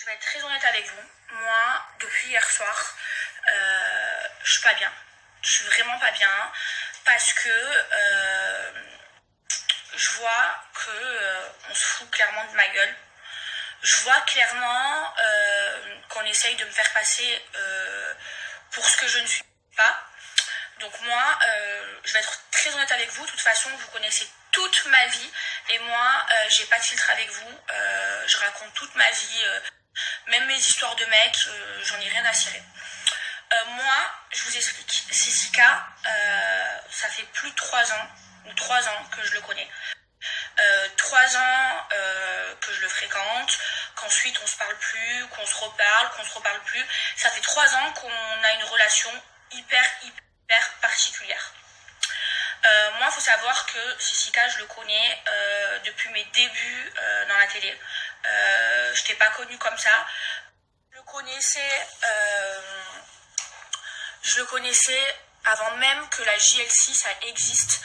Je vais être très honnête avec vous. Moi, depuis hier soir, je suis pas bien. Je suis vraiment pas bien parce que je vois que on se fout clairement de ma gueule. Je vois clairement qu'on essaye de me faire passer pour ce que je ne suis pas. Donc moi, je vais être très honnête avec vous. De toute façon, vous connaissez toute ma vie. Et moi, j'ai pas de filtre avec vous. Je raconte toute ma vie. Même mes histoires de mecs, j'en ai rien à cirer. Moi, je vous explique. Sissika, ça fait plus de 3 ans, ou 3 ans que je le connais. 3 ans que je le fréquente, qu'ensuite on se parle plus, qu'on se reparle plus. Ça fait 3 ans qu'on a une relation hyper particulière. Moi, il faut savoir que Sissika, je le connais depuis mes débuts dans la télé. Je t'ai pas connu comme ça. Je le connaissais avant même que la JLC ça existe.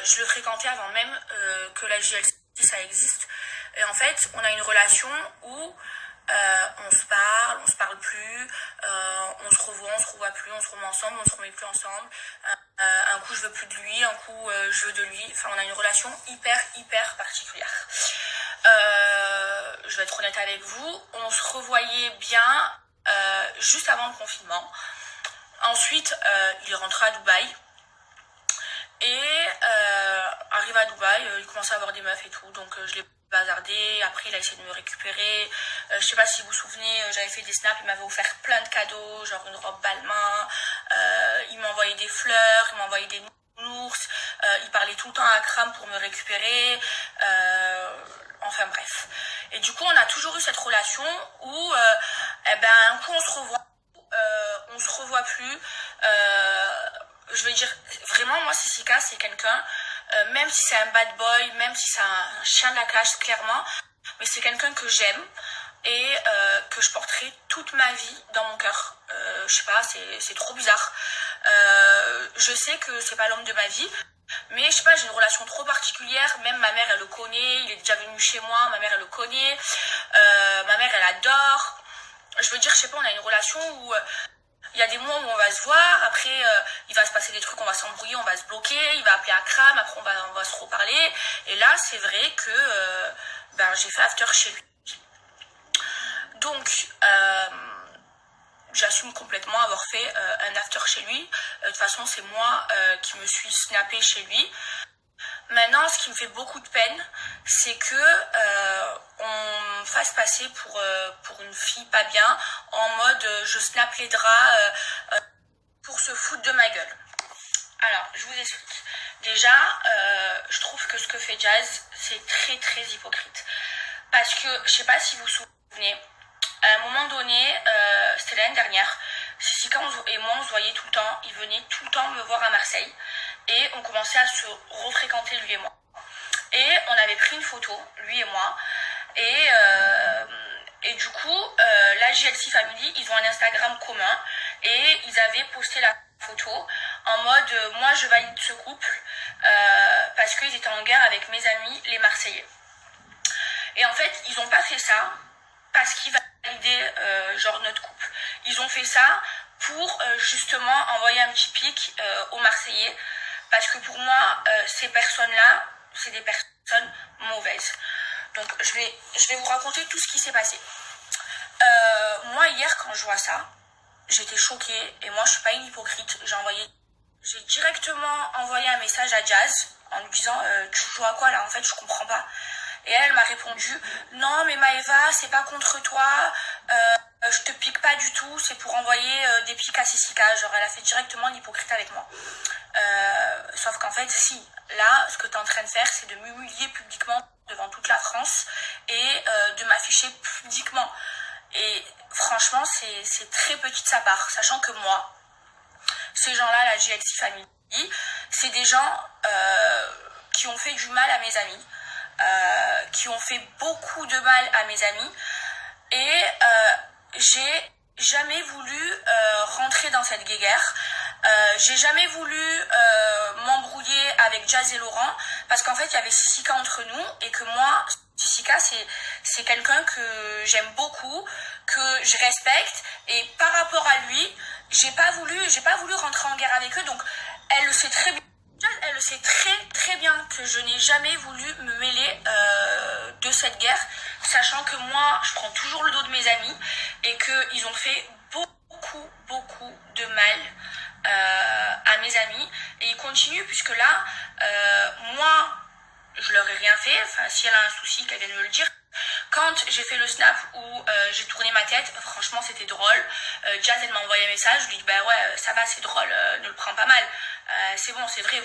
Je le fréquentais avant même que la JLC ça existe. Et en fait, on a une relation où on se parle plus, on se revoit plus, on se remet ensemble, on se remet plus ensemble. Un coup je veux plus de lui, un coup je veux de lui. Enfin, on a une relation hyper particulière. Je vais être honnête avec vous, on se revoyait bien juste avant le confinement. Ensuite, il est rentré à Dubaï. Et arrive à Dubaï, il commence à avoir des meufs et tout, donc je l'ai bazardé. Après il a essayé de me récupérer. Je sais pas si vous vous souvenez, j'avais fait des snaps, il m'avait offert plein de cadeaux, genre une robe Balmain, il m'envoyait des fleurs, il m'envoyait des nounours, il parlait tout le temps à Kram pour me récupérer, enfin bref. Et du coup on a toujours eu cette relation où un coup on se revoit plus. Je veux dire, vraiment, moi, Sissika, c'est quelqu'un, même si c'est un bad boy, même si c'est un chien de la casse, clairement, mais c'est quelqu'un que j'aime et que je porterai toute ma vie dans mon cœur. Je sais pas, c'est trop bizarre. Je sais que c'est pas l'homme de ma vie, mais je sais pas, j'ai une relation trop particulière. Même ma mère, elle le connaît, il est déjà venu chez moi, ma mère, elle le connaît. Ma mère, elle adore. Je veux dire, je sais pas, on a une relation où il y a des mois où on va se voir, après il va se passer des trucs, on va s'embrouiller, on va se bloquer, il va appeler Akram, après on va se reparler. Et là, c'est vrai que j'ai fait after chez lui. Donc, j'assume complètement avoir fait un after chez lui. De toute façon, c'est moi qui me suis snappée chez lui. Maintenant, ce qui me fait beaucoup de peine, c'est que on me fasse passer pour une fille pas bien, en mode je snap les draps pour se foutre de ma gueule. Alors, je vous explique. Déjà, je trouve que ce que fait Jazz, c'est très hypocrite. Parce que, je sais pas si vous vous souvenez, à un moment donné, c'était l'année dernière, Sissika et moi on se voyait tout le temps, il venait tout le temps me voir à Marseille et on commençait à se refréquenter lui et moi. Et on avait pris une photo, lui et moi, et du coup, la JLC Family, ils ont un Instagram commun et ils avaient posté la photo en mode moi je valide ce couple parce qu'ils étaient en guerre avec mes amis les Marseillais. Et en fait, ils n'ont pas fait ça parce qu'ils validaient genre notre couple. Ils ont fait ça pour justement envoyer un petit pic aux Marseillais. Parce que pour moi, ces personnes-là, c'est des personnes mauvaises. Donc je vais vous raconter tout ce qui s'est passé. Moi hier quand je vois ça, j'étais choquée. Et moi je suis pas une hypocrite. J'ai directement envoyé un message à Jazz en lui disant tu joues à quoi là, en fait je comprends pas. Et elle m'a répondu non mais Maëva, c'est pas contre toi, je te pique pas du tout, c'est pour envoyer des pics à Sissika. Genre elle a fait directement l'hypocrite avec moi. Sauf qu'en fait si, là ce que tu es en train de faire c'est de m'humilier publiquement devant toute la France et de m'afficher publiquement. Et franchement c'est très petit de sa part, sachant que moi, ces gens-là, la JLC Family, c'est des gens qui ont fait du mal à mes amis. Qui ont fait beaucoup de mal à mes amis et j'ai jamais voulu rentrer dans cette guéguerre. J'ai jamais voulu m'embrouiller avec Jazz et Laurent parce qu'en fait il y avait Sissika entre nous et que moi Sissika c'est quelqu'un que j'aime beaucoup, que je respecte, et par rapport à lui, j'ai pas voulu rentrer en guerre avec eux. Donc elle le sait très bien. Elle le sait très bien que je n'ai jamais voulu me mêler de cette guerre, sachant que moi, je prends toujours le dos de mes amis et qu'ils ont fait beaucoup de mal à mes amis. Et ils continuent, puisque là, moi, je leur ai rien fait. Enfin, si elle a un souci, qu'elle vienne me le dire. Quand j'ai fait le snap où j'ai tourné ma tête, franchement c'était drôle. Jazz, elle m'a envoyé un message, je lui ai dit bah ouais ça va, c'est drôle, ne le prends pas mal. C'est bon, c'est vrai,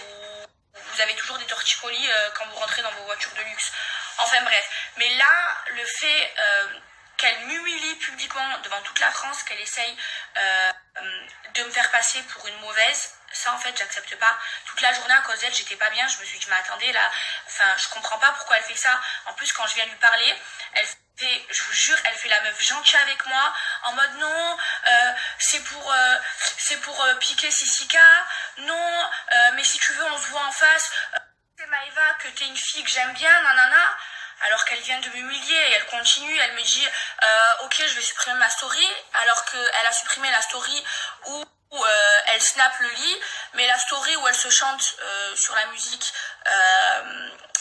vous avez toujours des torticolis quand vous rentrez dans vos voitures de luxe. Enfin bref, mais là le fait qu'elle m'humilie publiquement devant toute la France, qu'elle essaye de me faire passer pour une mauvaise, ça en fait j'accepte pas. Toute la journée à cause d'elle j'étais pas bien, je me suis dit mais attendez là, enfin je comprends pas pourquoi elle fait ça. En plus quand je viens lui parler, elle fait, je vous jure, elle fait la meuf gentille avec moi, en mode non, c'est pour piquer Sissika, non, mais si tu veux on se voit en face, c'est Maëva, que t'es une fille que j'aime bien, nanana. Alors qu'elle vient de m'humilier et elle continue, elle me dit ok je vais supprimer ma story, alors qu'elle a supprimé la story où elle snap le lit, mais la story où elle se chante sur la musique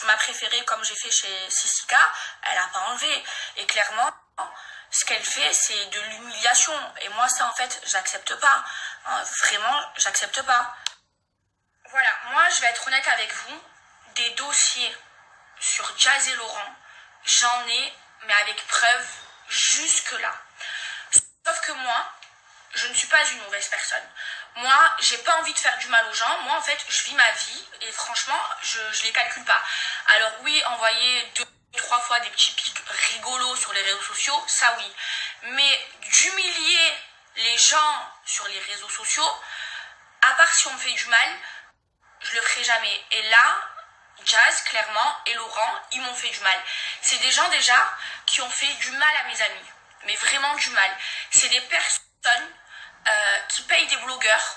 ma préférée comme j'ai fait chez Sissika, elle a pas enlevé. Et clairement ce qu'elle fait c'est de l'humiliation, et moi ça en fait j'accepte pas, vraiment j'accepte pas. Voilà, moi je vais être honnête avec vous, des dossiers sur Jazz et Laurent, j'en ai, mais avec preuve, jusque-là. Sauf que moi, je ne suis pas une mauvaise personne. Moi, j'ai pas envie de faire du mal aux gens. Moi, en fait, je vis ma vie et franchement, je les calcule pas. Alors oui, envoyer 2-3 fois des petits pics rigolos sur les réseaux sociaux, ça oui. Mais d'humilier les gens sur les réseaux sociaux, à part si on me fait du mal, je le ferai jamais. Et là, Jazz, clairement, et Laurent, ils m'ont fait du mal. C'est des gens déjà qui ont fait du mal à mes amis. Mais vraiment du mal. C'est des personnes qui payent des blogueurs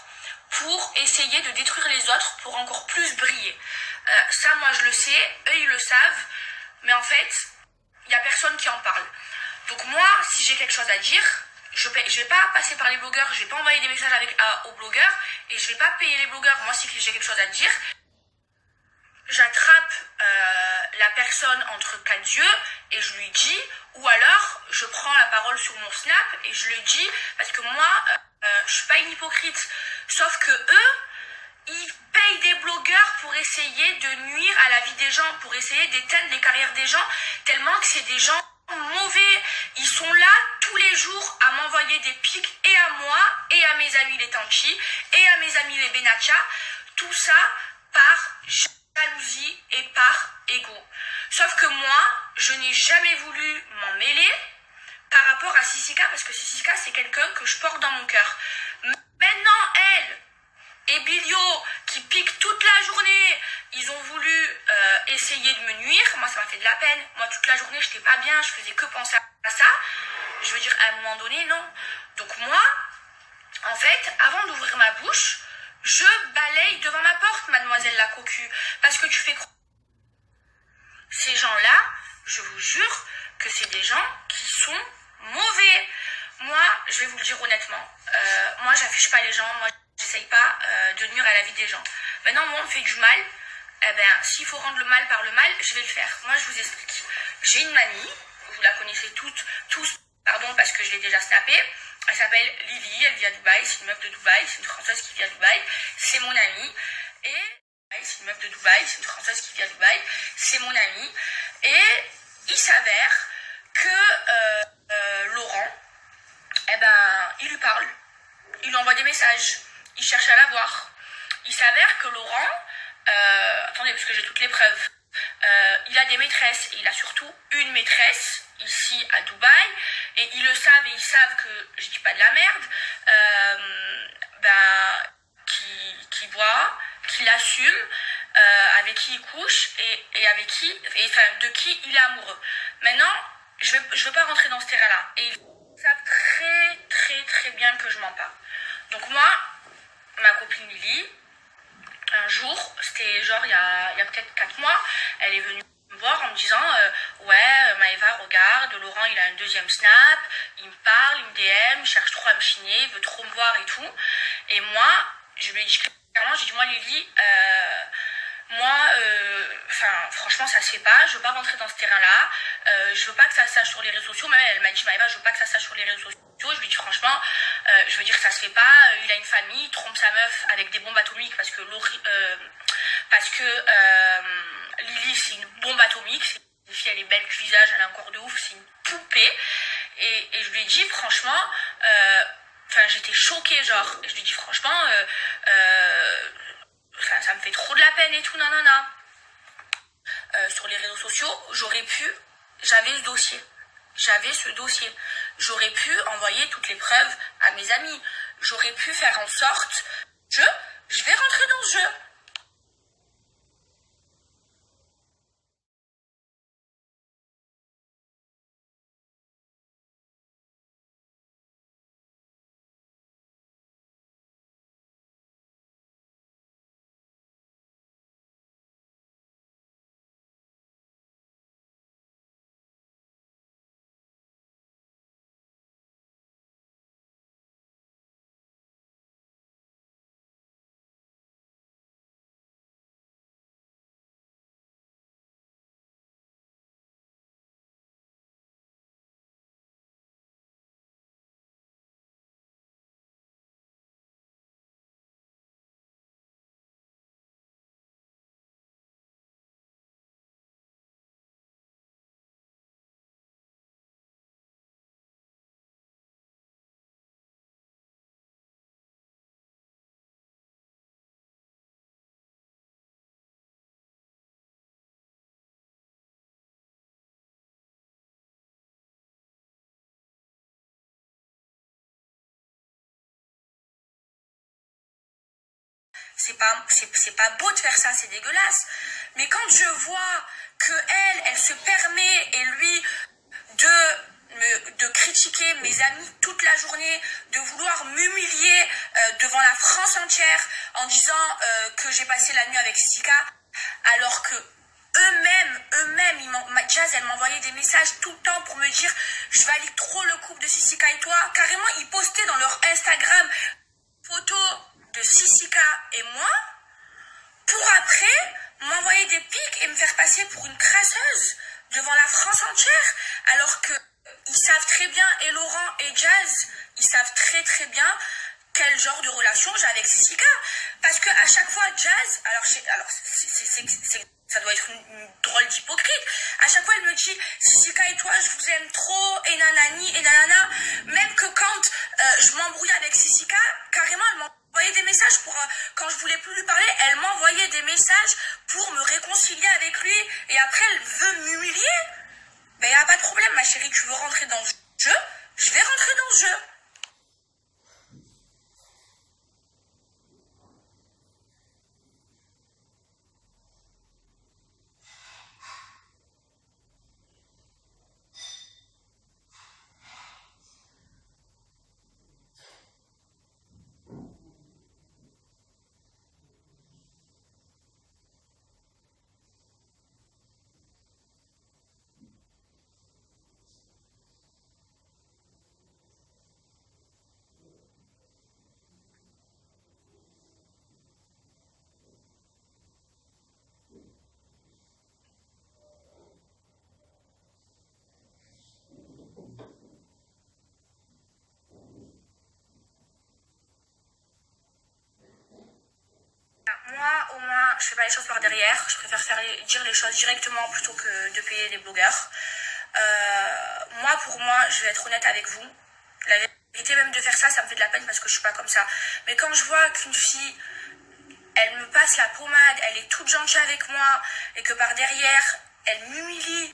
pour essayer de détruire les autres pour encore plus briller. Ça, moi, je le sais. Eux, ils le savent. Mais en fait, il n'y a personne qui en parle. Donc moi, si j'ai quelque chose à dire, je vais pas passer par les blogueurs. Je vais pas envoyer des messages aux blogueurs. Et je vais pas payer les blogueurs. Moi, si j'ai quelque chose à dire, j'attrape la personne entre quatre yeux et je lui dis, ou alors je prends la parole sur mon snap et je le dis, parce que moi je suis pas une hypocrite, sauf que eux ils payent des blogueurs pour essayer de nuire à la vie des gens, pour essayer d'éteindre les carrières des gens, tellement que c'est des gens mauvais. Ils sont là tous les jours à m'envoyer des pics, et à moi et à mes amis les Tanchi et à mes amis les Benacha, tout ça par jalousie et par ego. Sauf que moi, je n'ai jamais voulu m'en mêler par rapport à Sissika, parce que Sissika, c'est quelqu'un que je porte dans mon cœur. Maintenant, elle et Bilio, qui piquent toute la journée, ils ont voulu essayer de me nuire. Moi, ça m'a fait de la peine. Moi, toute la journée, je n'étais pas bien, je faisais que penser à ça. Je veux dire, à un moment donné, non. Donc moi, en fait, avant d'ouvrir ma bouche, je balaye devant ma porte, mademoiselle la cocu, parce que tu fais croire. Ces gens-là, je vous jure que c'est des gens qui sont mauvais. Moi, je vais vous le dire honnêtement, moi j'affiche pas les gens, moi j'essaye pas de nuire à la vie des gens. Maintenant, moi on me fait du mal, eh ben s'il faut rendre le mal par le mal, je vais le faire. Moi je vous explique. J'ai une mamie, vous la connaissez tous, parce que je l'ai déjà snappée. Elle s'appelle Lily, elle vit à Dubaï, c'est une meuf de Dubaï, c'est une Française qui vit à Dubaï, c'est mon amie. Et c'est une meuf de Dubaï, c'est une Française qui vit à Dubaï, c'est mon amie. Et il s'avère que Laurent, eh ben, il lui parle, il lui envoie des messages, il cherche à la voir. Il s'avère que Laurent, attendez parce que j'ai toutes les preuves, il a des maîtresses, et il a surtout une maîtresse ici à Dubaï, et ils le savent, et ils savent que je dis pas de la merde, qui boit, qui l'assume, avec qui il couche, et avec qui, de qui il est amoureux. Maintenant, je veux pas rentrer dans ce terrain-là, et ils savent très bien que je mens pas. Donc moi, ma copine Lily, un jour, c'était genre il y a peut-être 4 mois, elle est venue me me voir en me disant ouais, Maëva, regarde, Laurent il a un deuxième snap, il me parle, il me DM, il cherche trop à me chiner, il veut trop me voir et tout. Et moi, je lui ai dit clairement, j'ai dit moi Lily, moi, franchement, ça se fait pas. Je veux pas rentrer dans ce terrain-là. Je veux pas que ça se sache sur les réseaux sociaux. Même elle m'a dit, Maëva, je veux pas que ça se sache sur les réseaux sociaux. Je lui dis franchement, je veux dire, ça se fait pas. Il a une famille, il trompe sa meuf avec des bombes atomiques parce que Lily, c'est une bombe atomique. Cette fille, elle est belle du visage, elle a un corps de ouf, c'est une poupée. Et je lui ai dit, franchement, j'étais choquée, genre. Et je lui ai dit, franchement, ça me fait trop de la peine et tout, nanana. Sur les réseaux sociaux, j'avais ce dossier. J'aurais pu envoyer toutes les preuves à mes amis. J'aurais pu faire en sorte, je vais rentrer dans ce jeu. C'est pas beau de faire ça, c'est dégueulasse. Mais quand je vois que elle se permet, et lui, de critiquer mes amis toute la journée, de vouloir m'humilier devant la France entière en disant que j'ai passé la nuit avec Sissika, alors que eux-mêmes, Jazz, elle m'envoyait des messages tout le temps pour me dire je valide trop le couple de Sissika et toi. Carrément, ils postaient dans leur Instagram photos de Sissika et moi, pour après m'envoyer des pics et me faire passer pour une crasseuse devant la France entière, alors que ils savent très bien, et Laurent et Jazz, ils savent très très bien quel genre de relation j'ai avec Sissika. Parce que à chaque fois, Jazz, ça doit être une drôle d'hypocrite. À chaque fois, elle me dit Sissika et toi, je vous aime trop, et nanani, et nanana. Même que quand je m'embrouille avec Sissika, carrément, elle m'envoyait des messages pour quand je voulais plus lui parler, elle m'envoyait des messages pour me réconcilier avec lui, et après, elle veut m'humilier. Ben, y a pas de problème, ma chérie, tu veux rentrer dans ce jeu, je vais rentrer dans ce jeu. Moi, au moins, je fais pas les choses par derrière. Je préfère dire les choses directement plutôt que de payer des blogueurs. Pour moi, je vais être honnête avec vous. La vérité, même de faire ça, ça me fait de la peine parce que je suis pas comme ça. Mais quand je vois qu'une fille, elle me passe la pommade, elle est toute gentille avec moi, et que par derrière, elle m'humilie,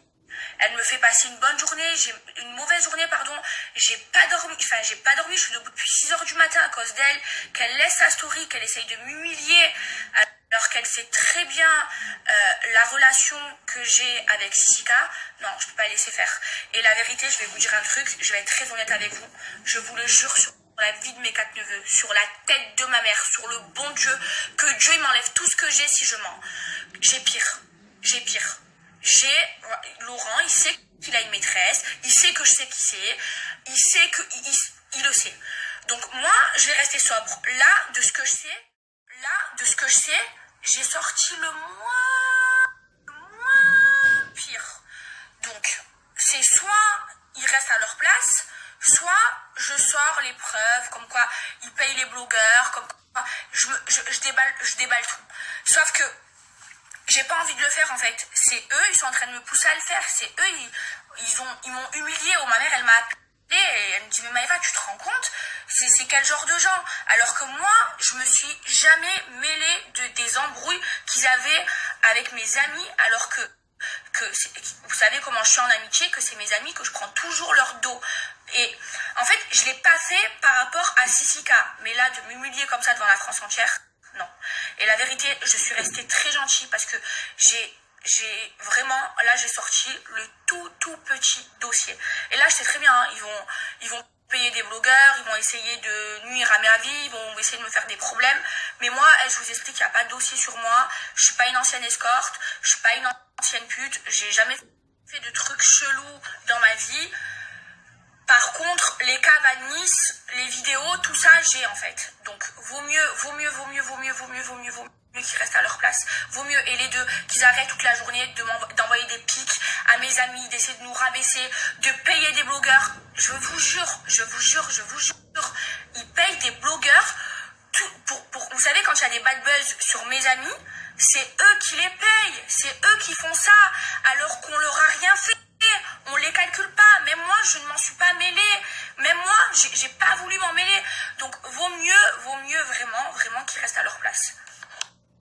elle me fait passer une mauvaise journée, j'ai pas dormi, je suis debout depuis 6h du matin à cause d'elle, qu'elle laisse sa story, qu'elle essaye de m'humilier, alors qu'elle sait très bien la relation que j'ai avec Sissika. Non, je peux pas laisser faire. Et la vérité, je vais vous dire un truc, je vais être très honnête avec vous, je vous le jure sur la vie de mes 4 neveux, sur la tête de ma mère, sur le bon Dieu, que Dieu m'enlève tout ce que j'ai si je mens. J'ai pire. Laurent, il sait qu'il a une maîtresse, il sait que je sais qui c'est, il sait que il le sait. Donc moi, je vais rester sobre. Là, de ce que je sais, j'ai sorti le moins pire. Donc, c'est soit ils restent à leur place, soit je sors les preuves, comme quoi ils payent les blogueurs, comme quoi je déballe tout. Sauf que j'ai pas envie de le faire en fait. C'est eux, ils sont en train de me pousser à le faire. C'est eux, ils m'ont humiliée. Ma mère, elle m'a appelée et elle me dit mais Maëva, tu te rends compte, c'est quel genre de gens? Alors que moi, je me suis jamais mêlée des embrouilles qu'ils avaient avec mes amis, alors que vous savez comment je suis en amitié, que c'est mes amis, que je prends toujours leur dos. Et en fait, je l'ai pas fait par rapport à Sissika. Mais là, de m'humilier comme ça devant la France entière, non. Et la vérité, je suis restée très gentille parce que j'ai vraiment, là j'ai sorti le tout petit dossier. Et là je sais très bien, hein, ils vont payer des blogueurs, ils vont essayer de nuire à ma vie, ils vont essayer de me faire des problèmes. Mais moi, je vous explique, il n'y a pas de dossier sur moi. Je suis pas une ancienne escorte, je suis pas une ancienne pute, j'ai jamais fait de trucs chelous dans ma vie. Par contre, les caves à Nice, les vidéos, tout ça, j'ai en fait. Donc, vaut mieux qu'ils restent à leur place. Vaut mieux, et les deux, qu'ils arrêtent toute la journée d'envoyer des pics à mes amis, d'essayer de nous rabaisser, de payer des blogueurs. Je vous jure, ils payent des blogueurs vous savez, quand il y a des bad buzz sur mes amis, c'est eux qui les payent, c'est eux qui font ça, alors qu'on leur a rien fait. On les calcule pas. Même moi, je ne m'en suis pas mêlée. Même moi, j'ai pas voulu m'en mêler. Donc, vaut mieux vraiment qu'ils restent à leur place.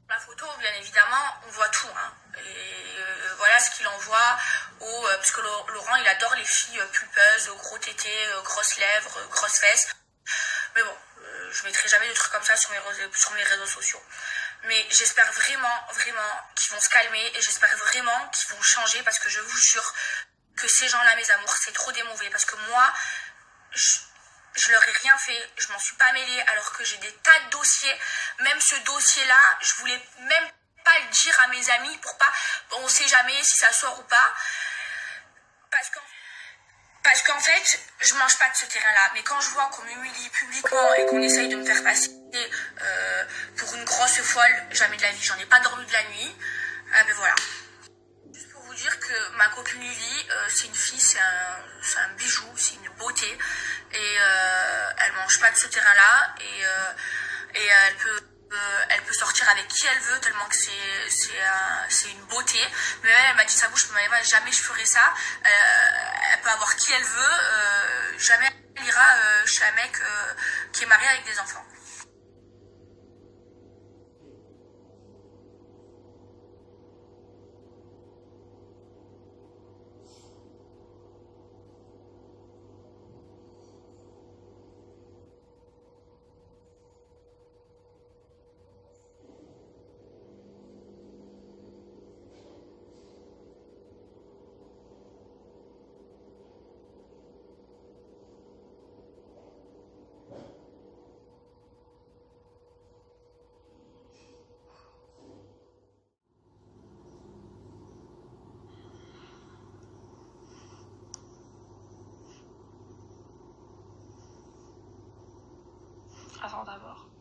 La photo, bien évidemment, on voit tout. Hein. Et voilà ce qu'il envoie parce que Laurent, il adore les filles pulpeuses, gros tétés, grosses lèvres, grosses fesses. Mais bon, je mettrai jamais de trucs comme ça sur mes réseaux sociaux. Mais j'espère vraiment qu'ils vont se calmer et j'espère vraiment qu'ils vont changer parce que je vous jure que ces gens-là, mes amours, c'est trop des mauvais. Parce que moi, je leur ai rien fait, je m'en suis pas mêlée alors que j'ai des tas de dossiers. Même ce dossier-là, je voulais même pas le dire à mes amis pour pas, on sait jamais si ça sort ou pas. Parce qu'en fait, je mange pas de ce terrain-là. Mais quand je vois qu'on m'humilie publiquement et qu'on essaye de me faire passer pour une grosse folle, jamais de la vie, j'en ai pas dormi de la nuit. Ben voilà. Juste pour vous dire que ma copine Lily, c'est une fille, c'est un bijou, c'est une beauté. Et elle mange pas de ce terrain-là. Et elle peut sortir avec qui elle veut tellement que c'est une beauté. Mais elle m'a dit sa bouche, mais jamais je ferai ça. Elle peut avoir qui elle veut. Jamais elle ira chez un mec qui est marié avec des enfants. Attends d'abord.